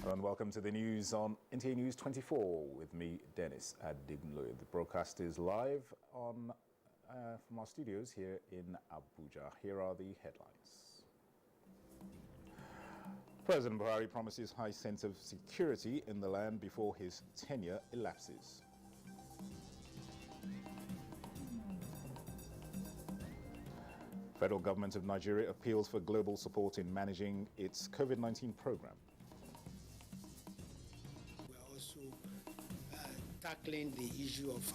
Hello and welcome to the news on NTA News 24 with me, Dennis Adiglo. The broadcast is live from our studios here in Abuja. Here are the headlines. President Buhari promises high sense of security in the land before his tenure elapses. Federal government of Nigeria appeals for global support in managing its COVID-19 program. We are also tackling the issue of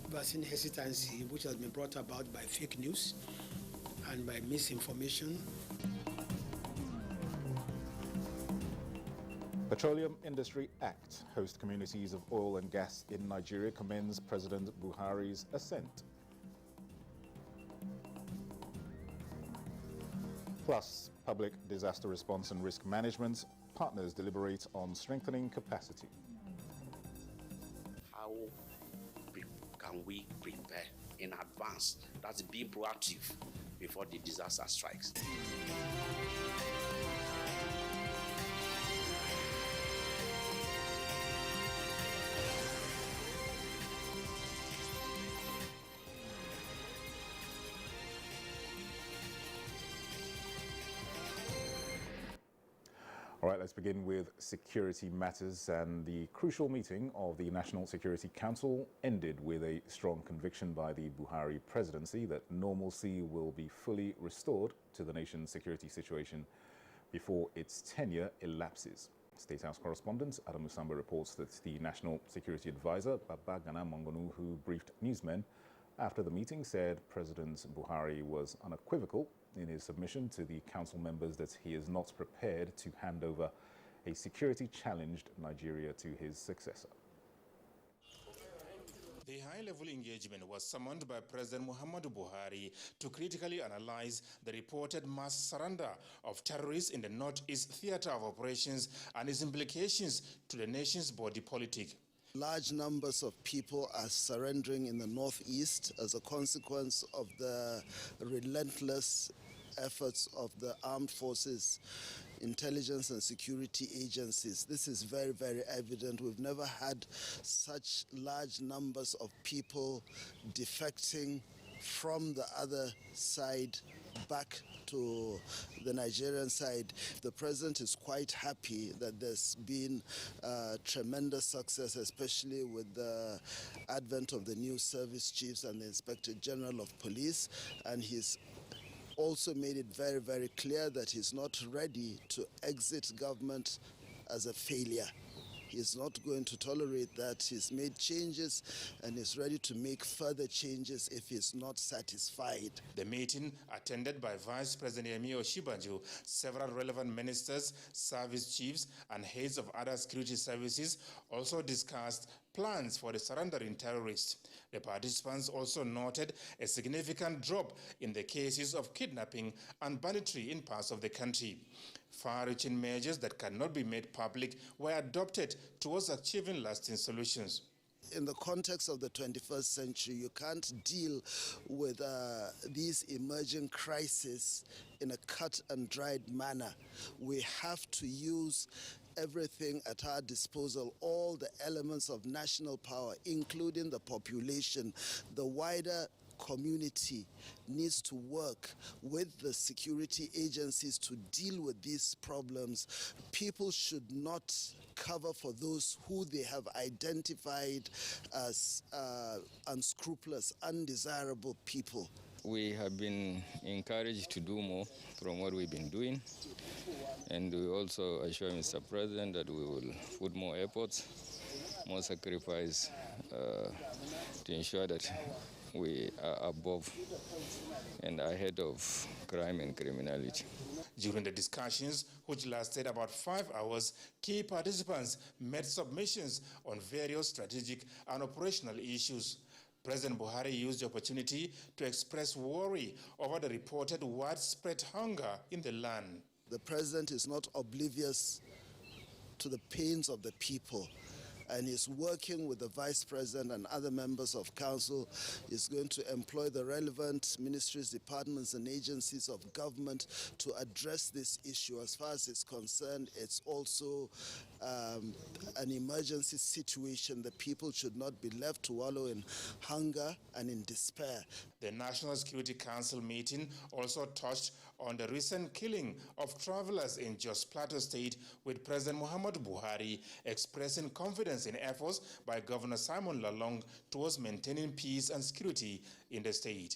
vaccine hesitancy, which has been brought about by fake news and by misinformation. Petroleum Industry Act, host communities of oil and gas in Nigeria, commends President Buhari's ascent. Plus, public disaster response and risk management, partners deliberate on strengthening capacity. How can we prepare in advance? That's being proactive before the disaster strikes. All right, let's begin with security matters, and the crucial meeting of the National Security Council ended with a strong conviction by the Buhari presidency that normalcy will be fully restored to the nation's security situation before its tenure elapses. State House correspondent Adam Musamba reports that the National Security Advisor, Babagana Mongonu, who briefed newsmen after the meeting, said President Buhari was unequivocal in his submission to the council members that he is not prepared to hand over a security-challenged Nigeria to his successor. The high-level engagement was summoned by President Muhammadu Buhari to critically analyze the reported mass surrender of terrorists in the Northeast Theater of Operations and its implications to the nation's body politic. Large numbers of people are surrendering in the Northeast as a consequence of the relentless efforts of the armed forces, intelligence and security agencies. This is very, very evident. We've never had such large numbers of people defecting from the other side back to the Nigerian side. The president is quite happy that there's been tremendous success, especially with the advent of the new service chiefs and the Inspector General of Police, and he's also made it very, very clear that he's not ready to exit government as a failure. He's not going to tolerate that. He's made changes and is ready to make further changes if he's not satisfied. The meeting, attended by Vice President Yemi Osinbajo, several relevant ministers, service chiefs, and heads of other security services, also discussed plans for the surrendering terrorists. The participants also noted a significant drop in the cases of kidnapping and banditry in parts of the country. Far-reaching measures that cannot be made public were adopted towards achieving lasting solutions. In the context of the 21st century, you can't deal with these emerging crises in a cut and dried manner. We have to use everything at our disposal, all the elements of national power, including the population, the wider community needs to work with the security agencies to deal with these problems. People should not cover for those who they have identified as unscrupulous, undesirable people. We have been encouraged to do more from what we've been doing, and we also assure Mr. President that we will put more efforts, more sacrifice to ensure that we are above and ahead of crime and criminality. During the discussions, which lasted about 5 hours, key participants made submissions on various strategic and operational issues. President Buhari used the opportunity to express worry over the reported widespread hunger in the land. The president is not oblivious to the pains of the people. and is working with the Vice President and other members of Council. Is going to employ the relevant ministries, departments, and agencies of government to address this issue. As far as it's concerned, it's also an emergency situation. The people should not be left to wallow in hunger and in despair. The National Security Council meeting also touched on the recent killing of travelers in Jos Plateau State, with President Muhammadu Buhari expressing confidence in efforts by Governor Simon Lalong towards maintaining peace and security in the state.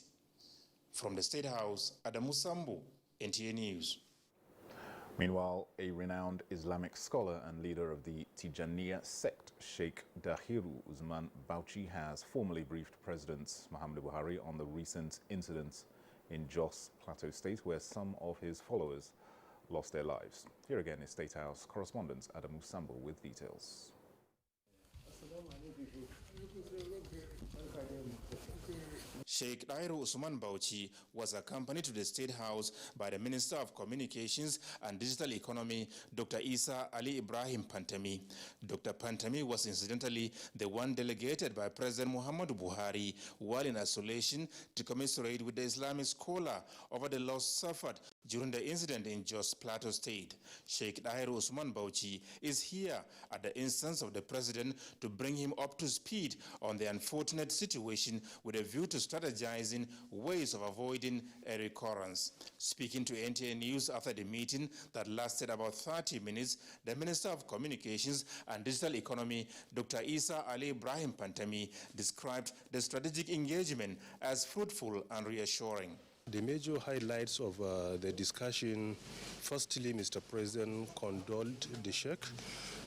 From the State House, Adamu Sambu, NTA News. Meanwhile, a renowned Islamic scholar and leader of the Tijaniya sect, Sheikh Dahiru Usman Bauchi, has formally briefed President Muhammadu Buhari on the recent incidents in Jos Plateau State, where some of his followers lost their lives. Here again is State House correspondent Adamu Sambo with details. Sheikh Dahiru Usman Bauchi was accompanied to the State House by the Minister of Communications and Digital Economy, Dr. Isa Ali Ibrahim Pantami. Dr. Pantami was incidentally the one delegated by President Muhammadu Buhari while in isolation to commiserate with the Islamic scholar over the loss suffered during the incident in Jos Plateau State. Sheikh Dahiru Usman Bauchi is here at the instance of the President to bring him up to speed on the unfortunate situation with a view to strategizing ways of avoiding a recurrence. Speaking to NTA News after the meeting that lasted about 30 minutes, the Minister of Communications and Digital Economy, Dr. Isa Ali Ibrahim Pantami, described the strategic engagement as fruitful and reassuring. The major highlights of the discussion: firstly, Mr. President condoled the Sheikh,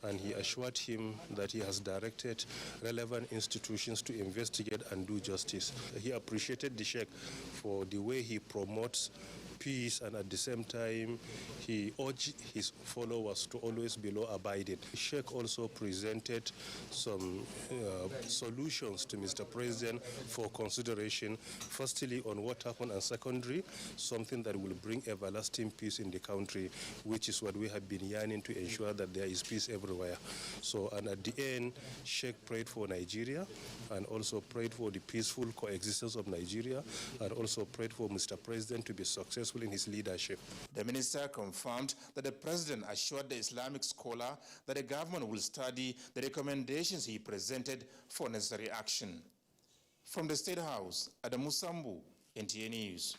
and he assured him that he has directed relevant institutions to investigate and do justice. He appreciated the Sheikh for the way he promotes peace, and at the same time he urged his followers to always be law-abiding. The Sheikh also presented some solutions to Mr. President for consideration, firstly on what happened, and secondary, something that will bring everlasting peace in the country, which is what we have been yearning to ensure, that there is peace everywhere. So, and at the end, Sheikh prayed for Nigeria, and also prayed for the peaceful coexistence of Nigeria, and also prayed for Mr. President to be successful in his leadership. The minister confirmed that the President assured the Islamic scholar that the government will study the recommendations he presented for necessary action. From the State House, Adamu Sambu, NTA News.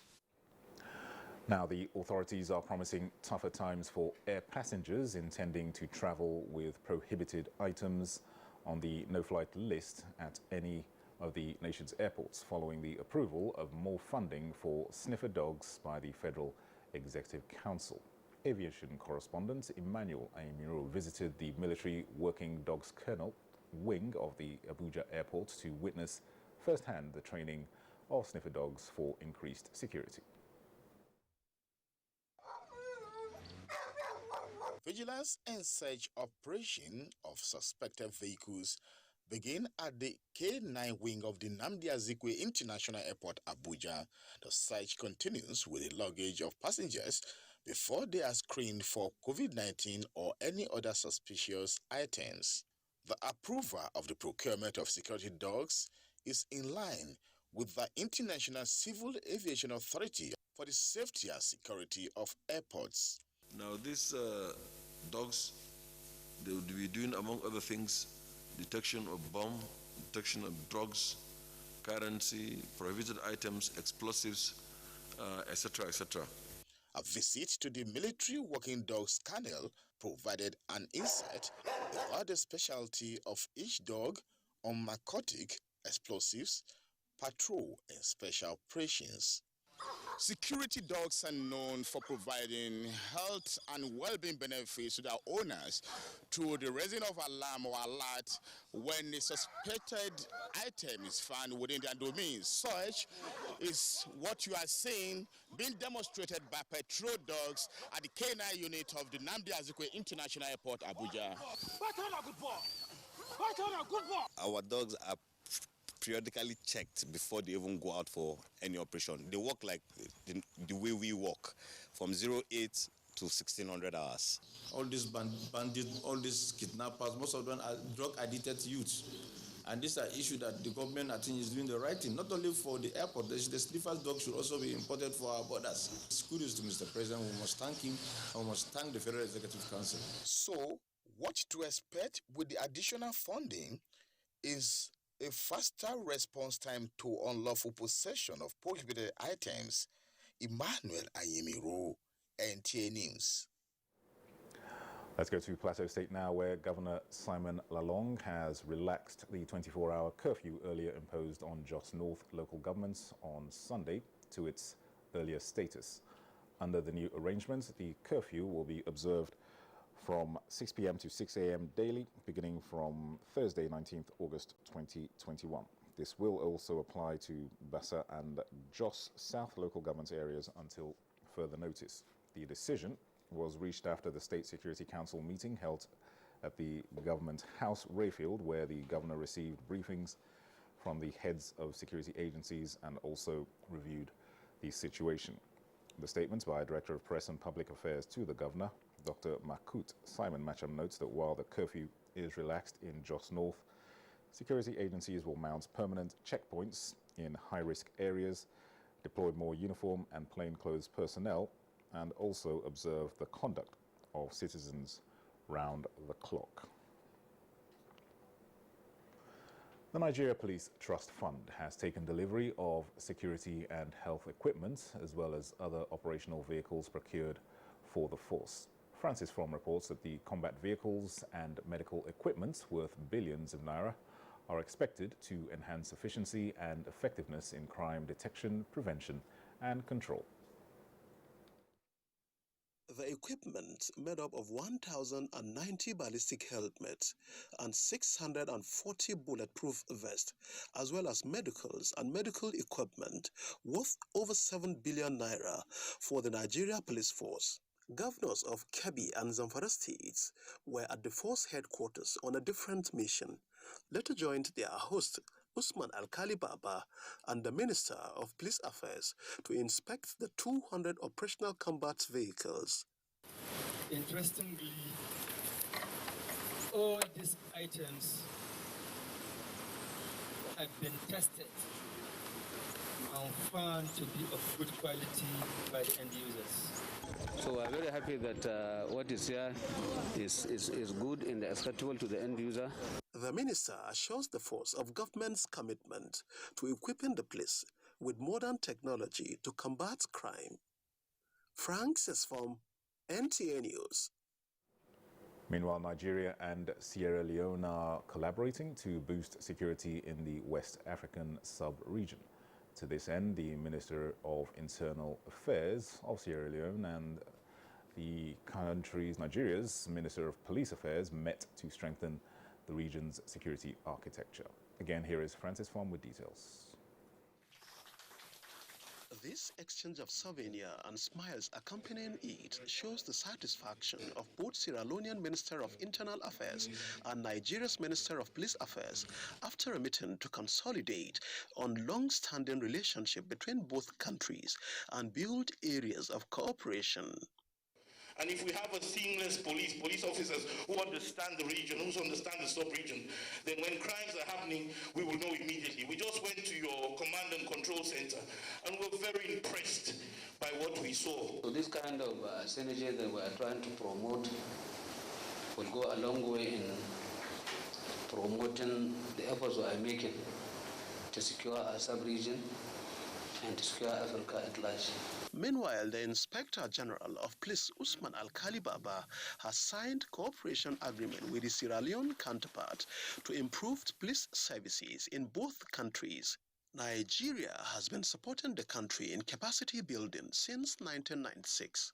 Now, the authorities are promising tougher times for air passengers intending to travel with prohibited items on the no-flight list at any of the nation's airports, following the approval of more funding for sniffer dogs by the Federal Executive Council. Aviation correspondent Emmanuel Ayimiro visited the military working dogs kennel wing of the Abuja airport to witness firsthand the training of sniffer dogs for increased security. Vigilance and search operation of suspected vehicles begin at the K9 wing of the Nnamdi Azikiwe International Airport, Abuja. The search continues with the luggage of passengers before they are screened for COVID-19 or any other suspicious items. The approval of the procurement of security dogs is in line with the International Civil Aviation Authority for the safety and security of airports. Now, these dogs, they will be doing, among other things, detection of bomb, detection of drugs, currency, prohibited items, explosives, etc., etc. A visit to the military working dogs kennel provided an insight about the specialty of each dog on narcotic, explosives, patrol, and special operations. Security dogs are known for providing health and well-being benefits to their owners through the raising of alarm or alert when a suspected item is found within their domain. Such is what you are seeing being demonstrated by patrol dogs at the K9 unit of the Nnamdi Azikiwe International Airport, Abuja. Our dogs are periodically checked before they even go out for any operation. They work like the way we work, from 08 to 1,600 hours. All these bandits, all these kidnappers, most of them are drug-addicted youths. And these are issues that the government, I think, is doing the right thing, not only for the airport. The sniffers dog should also be imported for our borders. Kudos to Mr. President. We must thank him, and we must thank the Federal Executive Council. So, what to expect with the additional funding is a faster response time to unlawful possession of prohibited items. Emmanuel Ayemiro, NTA News. Let's go to Plateau State now, where Governor Simon Lalong has relaxed the 24-hour curfew earlier imposed on Jos North local governments on Sunday to its earlier status. Under the new arrangements, the curfew will be observed from 6 p.m. to 6 a.m. daily, beginning from Thursday, 19th August 2021. This will also apply to Bassa and Jos South local government areas until further notice. The decision was reached after the State Security Council meeting held at the Government House, Rayfield, where the governor received briefings from the heads of security agencies and also reviewed the situation. The statements by Director of Press and Public Affairs to the governor, Dr. Makut Simon Macham, notes that while the curfew is relaxed in Jos North, security agencies will mount permanent checkpoints in high-risk areas, deploy more uniform and plainclothes personnel, and also observe the conduct of citizens round the clock. The Nigeria Police Trust Fund has taken delivery of security and health equipment, as well as other operational vehicles procured for the force. Francis From reports that the combat vehicles and medical equipment worth billions of naira are expected to enhance efficiency and effectiveness in crime detection, prevention, and control. The equipment, made up of 1,090 ballistic helmets and 640 bulletproof vests, as well as medicals and medical equipment worth over 7 billion naira for the Nigeria Police Force. Governors of Kebbi and Zamfara states were at the force headquarters on a different mission. Later joined their host, Usman Alkali Baba, and the Minister of Police Affairs to inspect the 200 operational combat vehicles. Interestingly, all these items have been tested and found to be of good quality by the end users. So we're very happy that what is here is good and acceptable to the end user. The minister assures the force of government's commitment to equipping the police with modern technology to combat crime. Frank says from NTA News. Meanwhile, Nigeria and Sierra Leone are collaborating to boost security in the West African sub-region. To this end, the Minister of Internal Affairs of Sierra Leone and the country's, Nigeria's, Minister of Police Affairs met to strengthen the region's security architecture. Again, here is Francis Farm with details. This exchange of souvenir and smiles accompanying it shows the satisfaction of both Sierra Leonean Minister of Internal Affairs and Nigeria's Minister of Police Affairs after a meeting to consolidate on long-standing relationship between both countries and build areas of cooperation. And if we have a seamless police officers who understand the region, who understand the sub-region, then when crimes are happening, we will know immediately. We just went to your command and control center, and we're very impressed by what we saw. So this kind of synergy that we are trying to promote will go a long way in promoting the efforts we are making to secure our sub-region and to secure Africa at large. Meanwhile, the Inspector General of Police, Usman Alkali Baba, has signed cooperation agreement with his Sierra Leone counterpart to improve police services in both countries. Nigeria has been supporting the country in capacity building since 1996.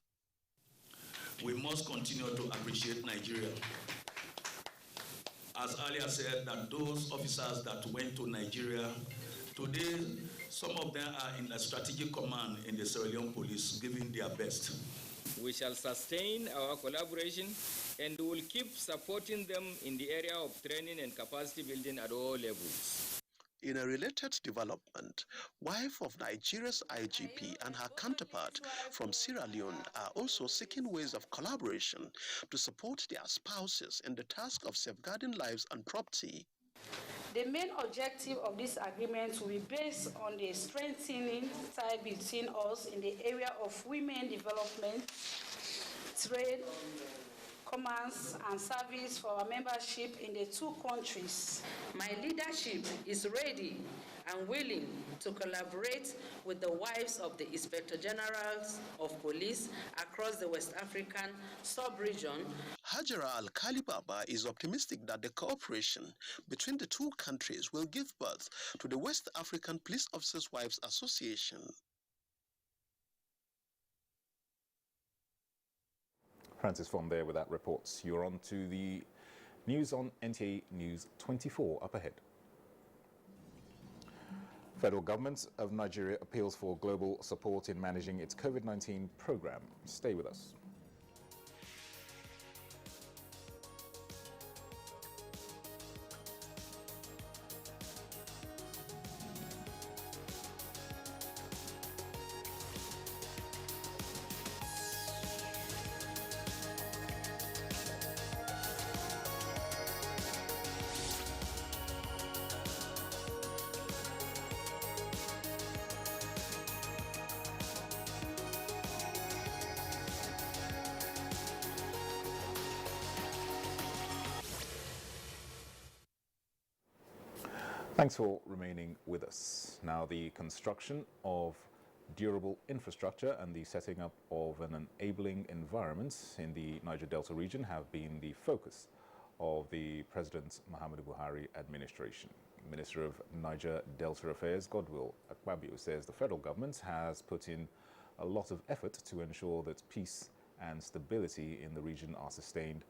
We must continue to appreciate Nigeria. As earlier said, that those officers that went to Nigeria, today, some of them are in a strategic command in the Sierra Leone police, giving their best. We shall sustain our collaboration and we will keep supporting them in the area of training and capacity building at all levels. In a related development, wife of Nigeria's IGP and her counterpart from Sierra Leone are also seeking ways of collaboration to support their spouses in the task of safeguarding lives and property. The main objective of this agreement will be based on the strengthening tie between us in the area of women development, trade, commerce and service for our membership in the two countries. My leadership is ready and willing to collaborate with the wives of the Inspector Generals of Police across the West African sub-region. Hajara Al-Khali Baba is optimistic that the cooperation between the two countries will give birth to the West African Police Officers' Wives Association. Francis Fong there with that report. You're on to the news on NTA News 24 up ahead. Federal government of Nigeria appeals for global support in managing its COVID-19 program. Stay with us. Thanks for remaining with us. Now, the construction of durable infrastructure and the setting up of an enabling environment in the Niger Delta region have been the focus of the President Muhammadu Buhari administration. Minister of Niger Delta Affairs, Godwill Akpabio, says the federal government has put in a lot of effort to ensure that peace and stability in the region are sustained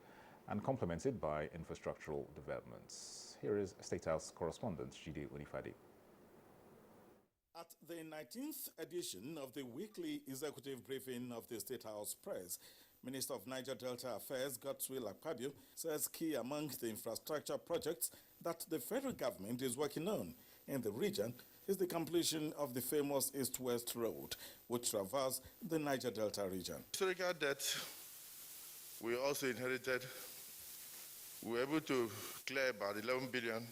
and complemented by infrastructural developments. Here is State House correspondent Jide Onifade. At the 19th edition of the weekly executive briefing of the State House Press, Minister of Niger Delta Affairs, Godwill Akpabio, says key among the infrastructure projects that the federal government is working on in the region is the completion of the famous East-West Road, which traverses the Niger Delta region. Historical debt we also inherited. We were able to clear about 11 billion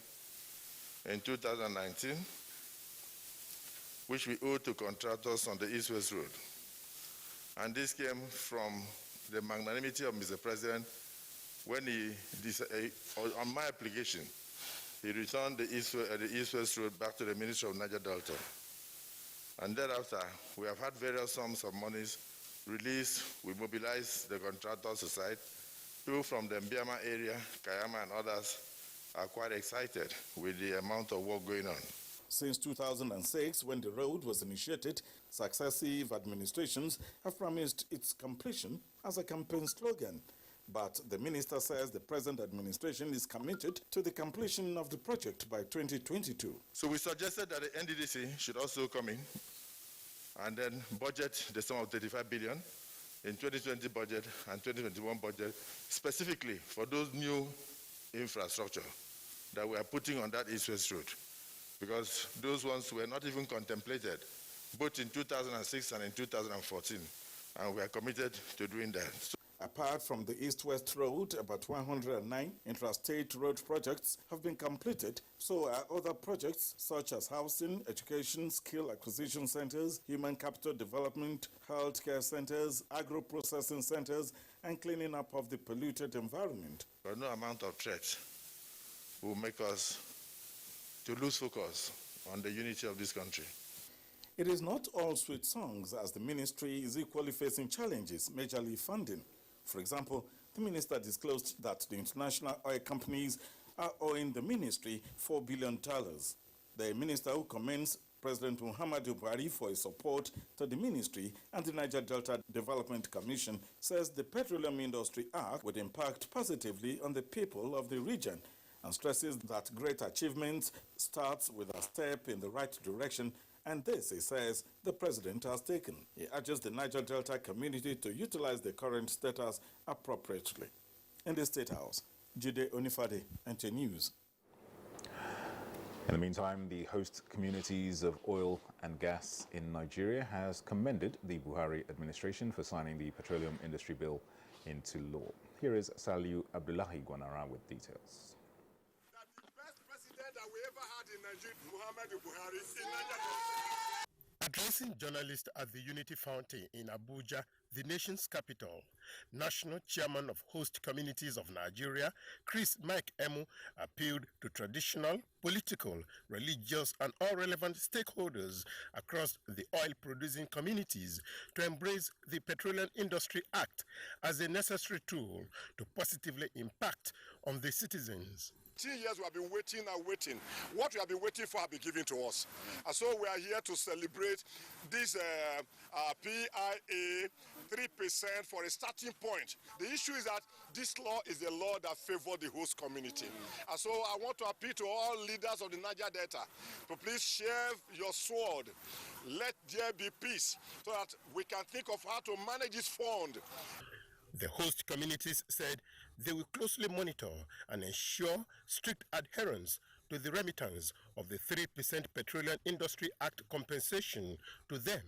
in 2019, which we owed to contractors on the East-West Road. And this came from the magnanimity of Mr. President when he, on my application, he returned the East-West Road back to the Ministry of Niger Delta. And thereafter, we have had various sums of monies released. We mobilized the contractors aside. People from the Mbiama area, Kayama and others are quite excited with the amount of work going on. Since 2006, when the road was initiated, successive administrations have promised its completion as a campaign slogan. But the minister says the present administration is committed to the completion of the project by 2022. So we suggested that the NDDC should also come in and then budget the sum of 35 billion in 2020 budget and 2021 budget, specifically for those new infrastructure that we are putting on that East-West Road, because those ones were not even contemplated, both in 2006 and in 2014, and we are committed to doing that. Apart from the East-West Road, about 109 intrastate road projects have been completed. So are other projects such as housing, education, skill acquisition centers, human capital development, healthcare centers, agro-processing centers, and cleaning up of the polluted environment. But no amount of threat will make us to lose focus on the unity of this country. It is not all sweet songs, as the ministry is equally facing challenges, majorly funding. For example, the minister disclosed that the international oil companies are owing the ministry $4 billion. The minister, who commends President Muhammadu Buhari for his support to the ministry and the Niger Delta Development Commission, says the Petroleum Industry Act would impact positively on the people of the region, and stresses that great achievement starts with a step in the right direction. And this, he says, the president has taken. He urges the Niger Delta community to utilize the current status appropriately. In the State House, Jide Onifade, NTA News. In the meantime, the host communities of oil and gas in Nigeria has commended the Buhari administration for signing the Petroleum Industry Bill into law. Here is Saliu Abdullahi Gwanara with details. The best president that we ever had in Nigeria, Muhammadu Buhari, in Nigeria. Addressing journalists at the Unity Fountain in Abuja, the nation's capital, National Chairman of Host Communities of Nigeria, Chris Mike Emu, appealed to traditional, political, religious, and all relevant stakeholders across the oil-producing communities to embrace the Petroleum Industry Act as a necessary tool to positively impact on the citizens. 2 years we have been waiting and waiting. What we have been waiting for has been given to us. And so we are here to celebrate this PIA 3% for a starting point. The issue is that this law is a law that favors the host community. And so I want to appeal to all leaders of the Niger Delta to please share your sword. Let there be peace so that we can think of how to manage this fund. The host communities said they will closely monitor and ensure strict adherence to the remittance of the 3% Petroleum Industry Act compensation to them.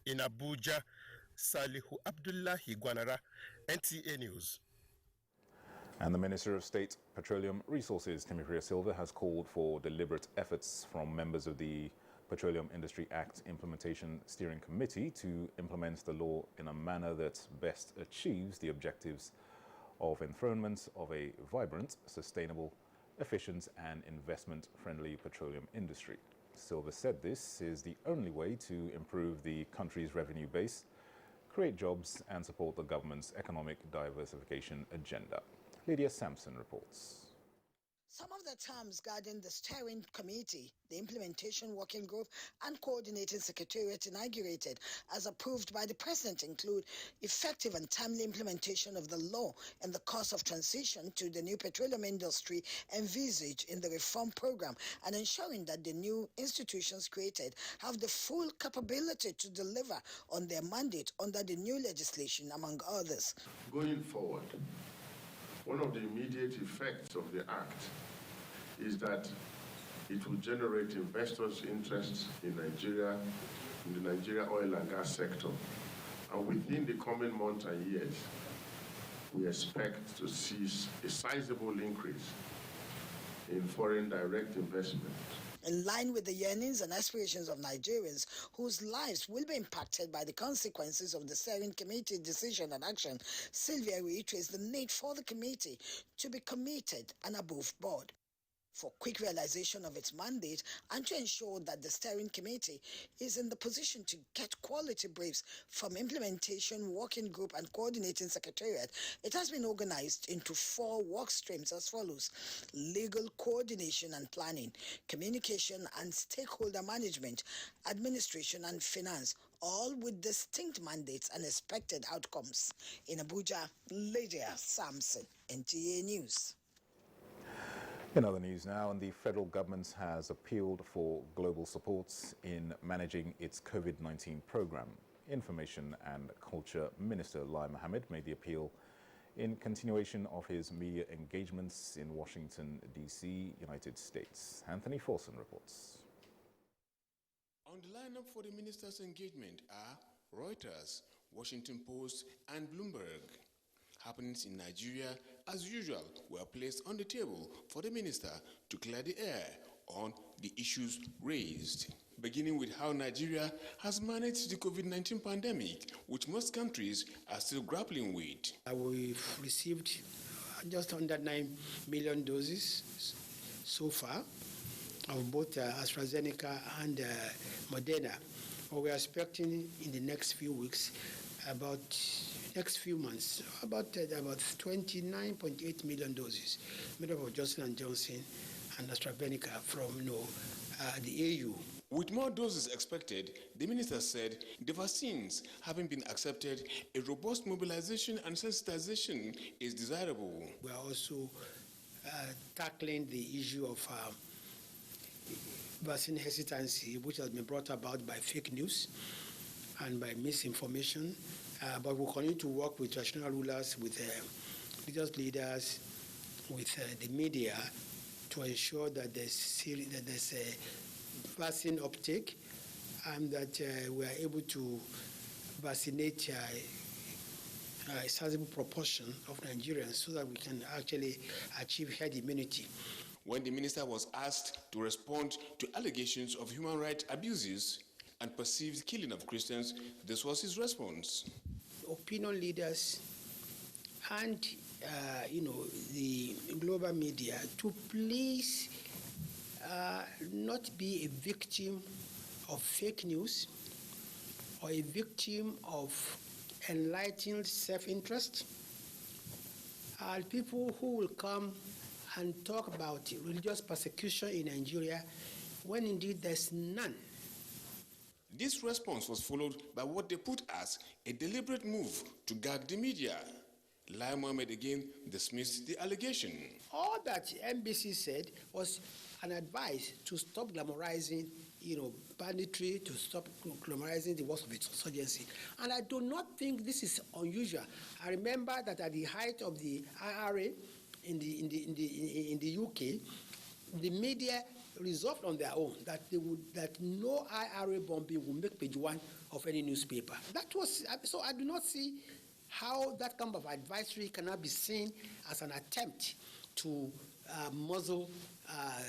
In Abuja, Salihu Abdullahi Gwanara, NTA News. And the Minister of State Petroleum Resources, Timothy Silva, has called for deliberate efforts from members of the Petroleum Industry Act Implementation Steering Committee to implement the law in a manner that best achieves the objectives of enthronement of a vibrant, sustainable, efficient and investment-friendly petroleum industry. Silva said this is the only way to improve the country's revenue base, create jobs and support the government's economic diversification agenda. Lydia Sampson reports. Some of the terms guiding the steering committee, the implementation working group and coordinating secretariat inaugurated as approved by the president include effective and timely implementation of the law in the course of transition to the new petroleum industry envisaged in the reform program and ensuring that the new institutions created have the full capability to deliver on their mandate under the new legislation, among others. Going forward, one of the immediate effects of the Act is that it will generate investors' interest in Nigeria, in the Nigeria oil and gas sector. And within the coming months and years, we expect to see a sizable increase in foreign direct investment. In line with the yearnings and aspirations of Nigerians whose lives will be impacted by the consequences of the steering committee decision and action, Sylvia reiterates the need for the committee to be committed and above board for quick realization of its mandate and to ensure that the steering committee is in the position to get quality briefs from implementation working group and coordinating secretariat. It has been organized into 4 work streams as follows: legal coordination and planning, communication and stakeholder management, administration and finance, all with distinct mandates and expected outcomes. In Abuja, Lydia Sampson, NTA News. In other news now, and the federal government has appealed for global supports in managing its COVID-19 program. Information and Culture Minister Lai Mohammed made the appeal in continuation of his media engagements in Washington, D.C., United States. Anthony Forson reports. On the lineup for the minister's engagement are Reuters, Washington Post, and Bloomberg. Happenings in Nigeria, as usual, were placed on the table for the minister to clear the air on the issues raised, beginning with how Nigeria has managed the COVID-19 pandemic, which most countries are still grappling with. We've received just under 9 million doses so far of both AstraZeneca and Moderna. We are expecting in the next few weeks, next few months, about 29.8 million doses made up of Johnson & Johnson and AstraZeneca from the AU. With more doses expected, the minister said the vaccines having been accepted, a robust mobilization and sensitization is desirable. We are also tackling the issue of vaccine hesitancy, which has been brought about by fake news and by misinformation. But we'll continue to work with traditional rulers, with religious leaders, with the media, to ensure that there's a vaccine uptake and that we are able to vaccinate a sizable proportion of Nigerians so that we can actually achieve herd immunity. When the minister was asked to respond to allegations of human rights abuses and perceived killing of Christians, this was his response. Opinion leaders and the global media to please not be a victim of fake news or a victim of enlightened self-interest. People who will come and talk about religious persecution in Nigeria when indeed there's none. This response was followed by what they put as a deliberate move to gag the media. Lai Mohammed again dismissed the allegation. All that NBC said was an advice to stop glamorizing, banditry, to stop glamorizing the works of insurgency. And I do not think this is unusual. I remember that at the height of the IRA in the UK, the media resolved on their own that no IRA bombing would make page one of any newspaper. That was so. I do not see how that kind of advisory cannot be seen as an attempt to muzzle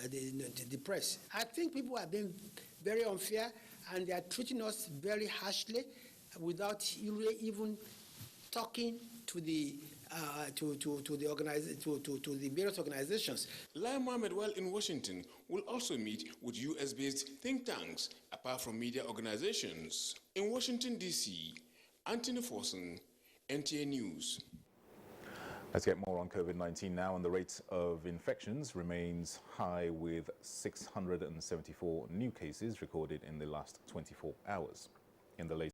the press. I think people are being very unfair, and they are treating us very harshly without even talking to the various organizations. Lai Mohammed, while in Washington, will also meet with US-based think tanks, apart from media organizations. In Washington, D.C., Anthony Forson, NTA News. Let's get more on COVID-19 now, and the rate of infections remains high with 674 new cases recorded in the last 24 hours. In the latest